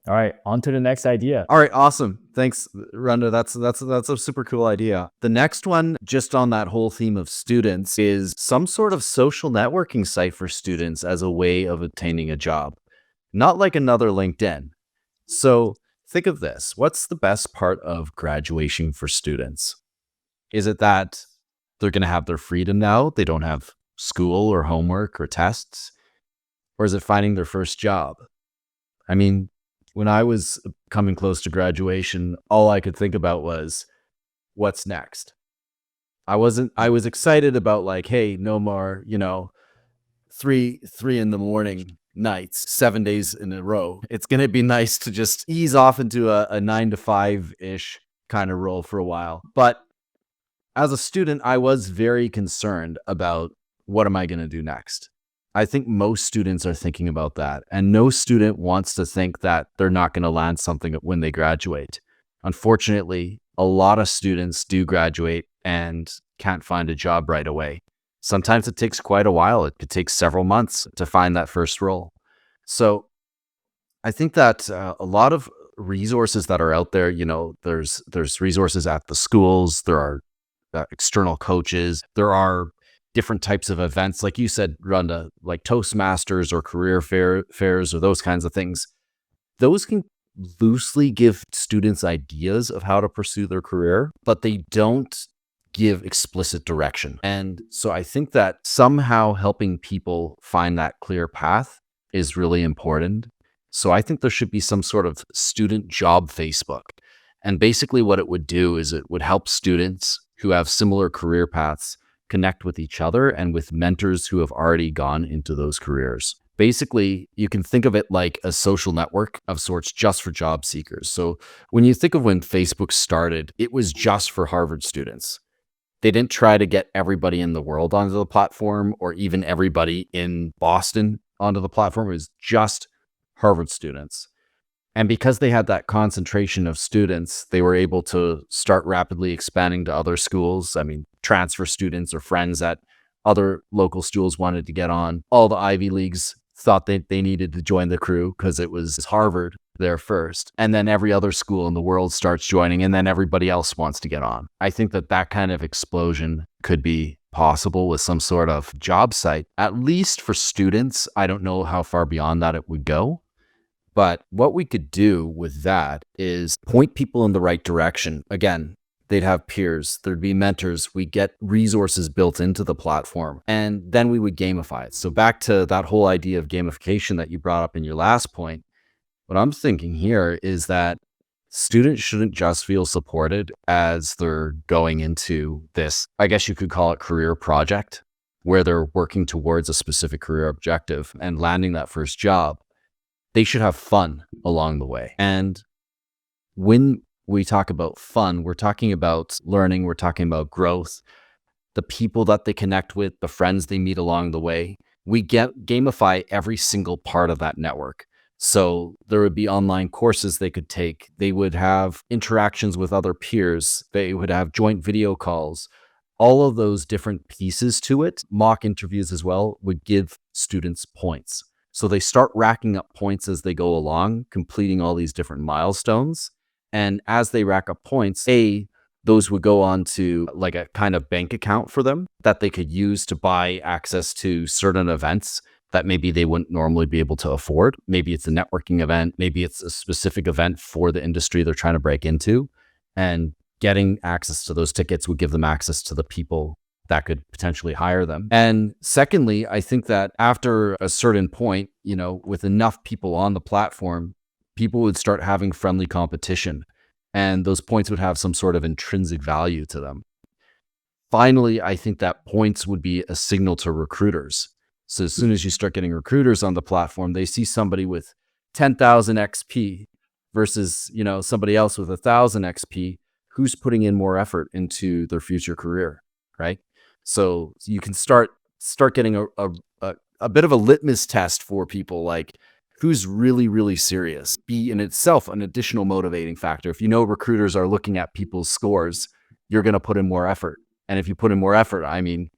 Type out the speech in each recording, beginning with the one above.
All right, on to the next idea. All right, awesome. Thanks, Runda. That's a super cool idea. The next one, just on that whole theme of students, is some sort of social networking site for students as a way of obtaining a job. Not like another LinkedIn. So think of this. What's the best part of graduation for students? Is it that they're going to have their freedom now? They don't have school or homework or tests? Or is it finding their first job? I mean, when I was coming close to graduation, all I could think about was what's next. I was excited about like, hey, no more, 3 in the morning nights, 7 days in a row. It's going to be nice to just ease off into a 9 to 5-ish kind of role for a while. But as a student, I was very concerned about what am I going to do next? I think most students are thinking about that. And no student wants to think that they're not going to land something when they graduate. Unfortunately, a lot of students do graduate and can't find a job right away. Sometimes it takes quite a while. It could take several months to find that first role. So I think that a lot of resources that are out there, there's resources at the schools, there are external coaches, there are different types of events, like you said, Runda, like Toastmasters or career fairs or those kinds of things. Those can loosely give students ideas of how to pursue their career, but they don't give explicit direction. And so I think that somehow helping people find that clear path is really important. So I think there should be some sort of student job Facebook. And basically what it would do is it would help students who have similar career paths connect with each other and with mentors who have already gone into those careers. Basically, you can think of it like a social network of sorts just for job seekers. So when you think of when Facebook started, it was just for Harvard students. They didn't try to get everybody in the world onto the platform or even everybody in Boston onto the platform. It was just Harvard students. And because they had that concentration of students, they were able to start rapidly expanding to other schools. I mean, transfer students or friends that other local schools wanted to get on. All the Ivy Leagues thought they needed to join the crew because it was Harvard there first. And then every other school in the world starts joining, and then everybody else wants to get on. I think that kind of explosion could be possible with some sort of job site, at least for students. I don't know how far beyond that it would go. But what we could do with that is point people in the right direction. Again, they'd have peers, there'd be mentors, we get resources built into the platform, and then we would gamify it. So back to that whole idea of gamification that you brought up in your last point, what I'm thinking here is that students shouldn't just feel supported as they're going into this, I guess you could call it career project, where they're working towards a specific career objective and landing that first job. They should have fun along the way. And when we talk about fun, we're talking about learning, we're talking about growth, the people that they connect with, the friends they meet along the way. We gamify every single part of that network. So there would be online courses they could take. They would have interactions with other peers. They would have joint video calls. All of those different pieces to it, mock interviews as well, would give students points. So they start racking up points as they go along, completing all these different milestones. And as they rack up points, those would go on to like a kind of bank account for them that they could use to buy access to certain events that maybe they wouldn't normally be able to afford. Maybe it's a networking event. Maybe it's a specific event for the industry they're trying to break into. And getting access to those tickets would give them access to the people that could potentially hire them. And secondly, I think that after a certain point, with enough people on the platform, people would start having friendly competition, and those points would have some sort of intrinsic value to them. Finally, I think that points would be a signal to recruiters. So as soon as you start getting recruiters on the platform, they see somebody with 10,000 XP versus, somebody else with 1,000 XP, who's putting in more effort into their future career, right? So you can start getting a bit of a litmus test for people, like who's really, really serious. Be in itself an additional motivating factor. If recruiters are looking at people's scores, you're going to put in more effort. And if you put in more effort, I mean,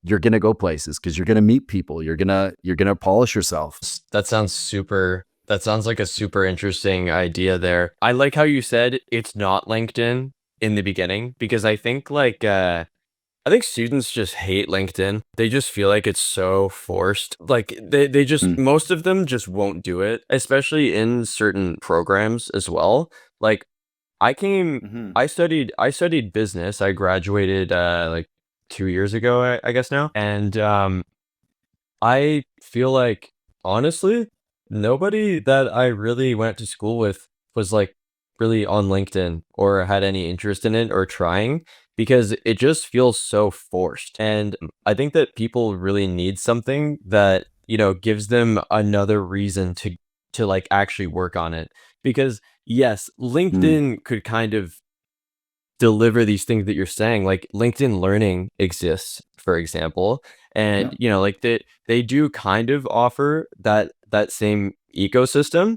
you're going to go places because you're going to meet people. You're going to polish yourself. That sounds super That sounds like a super interesting idea there. I like how you said it's not LinkedIn in the beginning because I think students just hate LinkedIn. They just feel like it's so forced. Like they just Mm, most of them just won't do it, especially in certain programs as well. Like I came mhm. I studied business. I graduated like 2 years ago, I guess now. And I feel like, honestly, nobody that I really went to school with was like really on LinkedIn or had any interest in it or trying because it just feels so forced. And I think that people really need something that, gives them another reason to like actually work on it. Because yes, Mm, LinkedIn could kind of deliver these things that you're saying. Like LinkedIn Learning exists, for example, yeah. and like they do kind of offer that same ecosystem,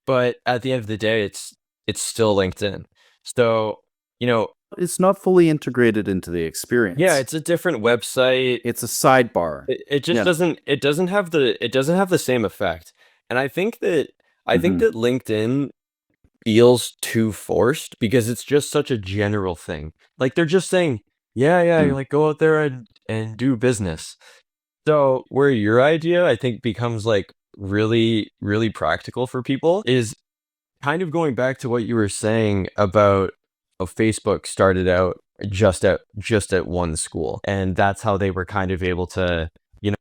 but at the end of the day, it's still LinkedIn. So, you know, It's not fully integrated into the yeah, experience. it's a different website. It's a sidebar. It just Yeah. doesn't have the same effect. And I think Hmm. that LinkedIn feels too forced because it's just such a general thing. Like they're just saying, yeah, yeah, Mm, like go out there and do business. So where your idea I think becomes like really, really practical for people is kind of going back to what you were saying about how Facebook started out just at one school, and that's how they were kind of able to,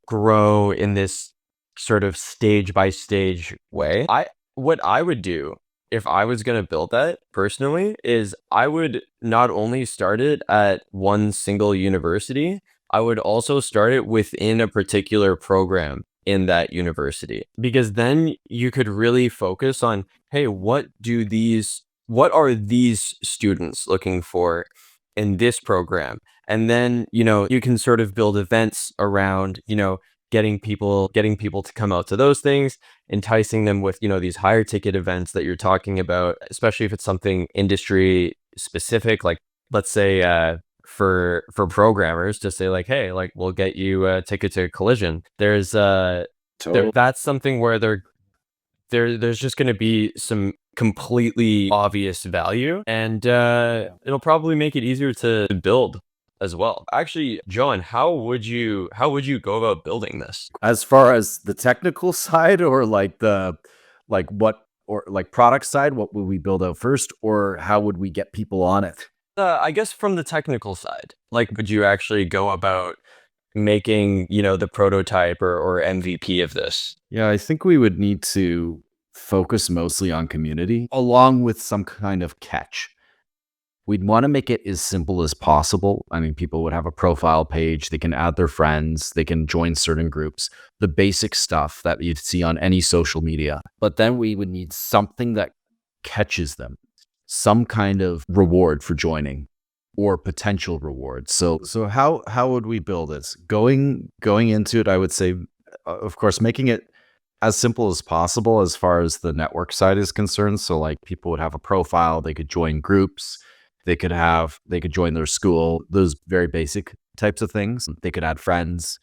grow in this sort of stage by stage way. What I would do if I was going to build that personally is I would not only start it at one single university, I would also start it within a particular program in that university because then you could really focus on, hey, what are these students looking for in this program? And then, you can sort of build events around, getting people to come out to those things, enticing them with, these higher ticket events that you're talking about, especially if it's something industry specific, like let's say for programmers to say like, hey, like we'll get you a ticket to Collision. totally. That's something where there's just going to be some completely obvious value, and it'll probably make it easier to build as well. Actually, John, how would you go about building this? As far as the technical side, or like what, or like product side, what would we build out first, or how would we get people on it? I guess from the technical side, like, would you actually go about making, the prototype or MVP of this? Yeah, I think we would need to focus mostly on community along with some kind of catch. We'd want to make it as simple as possible. I mean, people would have a profile page, they can add their friends, they can join certain groups, the basic stuff that you'd see on any social media. But then we would need something that catches them, some kind of reward for joining or potential reward. So how would we build this? Going into it, I would say, of course, making it as simple as possible as far as the network side is concerned. So like people would have a profile, they could join groups, they could join their school, those very basic types of things. They could add friends.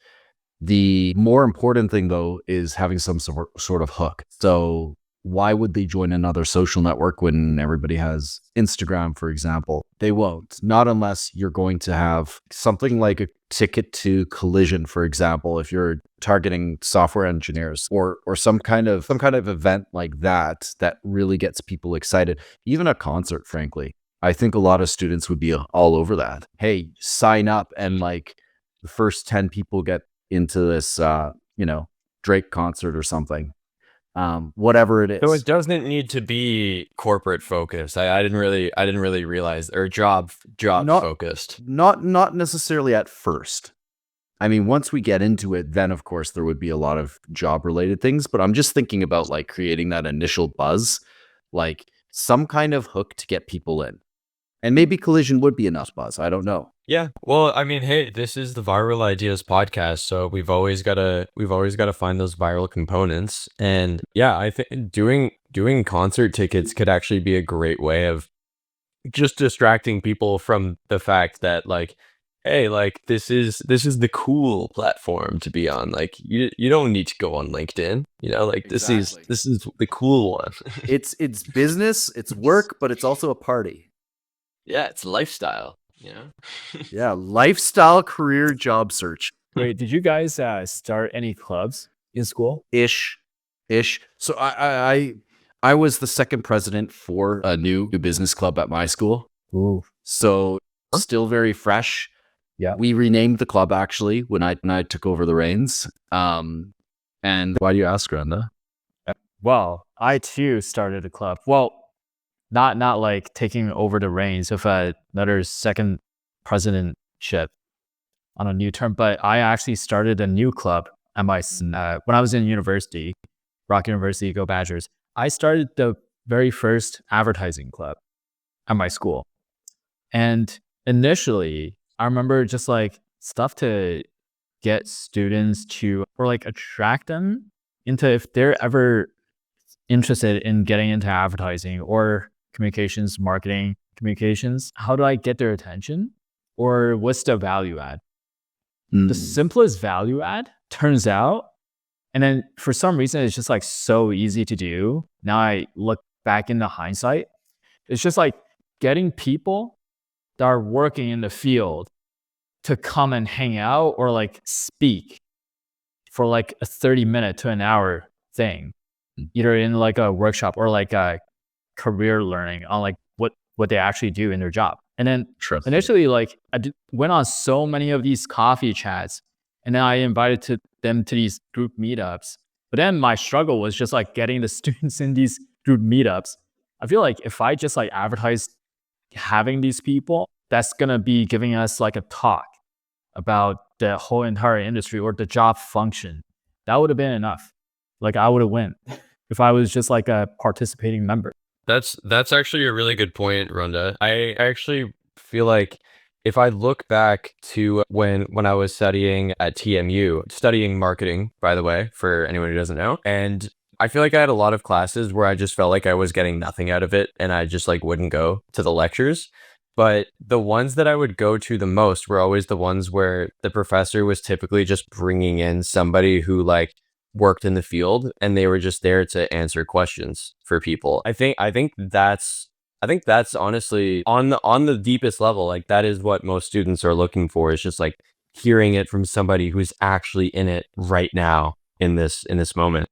The more important thing though is having some sort of hook. So why would they join another social network when everybody has Instagram, for example? They won't. Not unless you're going to have something like a ticket to Collision, for example, if you're targeting software engineers, or some kind of event like that that really gets people excited. Even a concert, frankly. I think a lot of students would be all over that. Hey, sign up, and like the first 10 people get into this Drake concert or something, whatever it So it is. doesn't need to be corporate focused. I didn't really realize, or job not focused. not necessarily at first. I mean, once we get into it, then of course there would be a lot of job related things, but I'm just thinking about like creating that initial buzz, like some kind of hook to get people in. And maybe Collision would be enough buzz, I don't know. Yeah. Well, I mean, hey, this is the Viral Ideas podcast, so we've always gotta find those viral components. And yeah, I think doing concert tickets could actually be a great way of just distracting people from the fact that like hey, like this is the cool platform to be on. Like you don't need to go on LinkedIn. Like Exactly. this is the cool one. It's business, it's work, but it's also a party. Yeah, it's lifestyle. Yeah, lifestyle, career, job search. Wait, did you guys start any clubs in school? Ish. So I was the second president for a new business club at my school. Ooh, So Huh? still very fresh. yeah. We renamed the club actually when I took over the reins. And why do you ask, Runda? Well, I too started a club. Well, not like taking over the reins of another second presidentship on a new term, but I actually started a new club at my when I was in university, Rock University, Go Badgers. I started the very first advertising club at my school, and initially, I remember just like stuff to get students to or like attract them into if they're ever interested in getting into advertising or communications, marketing, communications, how do I get their attention? Or what's the value add? The simplest value add turns out, and then for some reason, it's just like so easy to do. Now I look back in the hindsight, it's just like getting people that are working in the field to come and hang out or like speak for like a 30-minute to an hour thing, either in like a workshop or like a career learning on like what they actually do in their job. And then initially, like went on so many of these coffee chats, and then I invited them to these group meetups. But then my struggle was just like getting the students in these group meetups. I feel like if I just like advertise having these people, that's gonna be giving us like a talk about the whole entire industry or the job function. That would have been enough. Like I would have won if I was just like a participating member. That's actually a really good point, Runda. I actually feel like if I look back to when I was studying at TMU, studying marketing, by the way, for anyone who doesn't know, and I feel like I had a lot of classes where I just felt like I was getting nothing out of it, and I just like wouldn't go to the lectures. But the ones that I would go to the most were always the ones where the professor was typically just bringing in somebody who like worked in the field and they were just there to answer questions for people. I think that's honestly on the deepest level, like that is what most students are looking for. Is just like hearing it from somebody who's actually in it right now in this moment.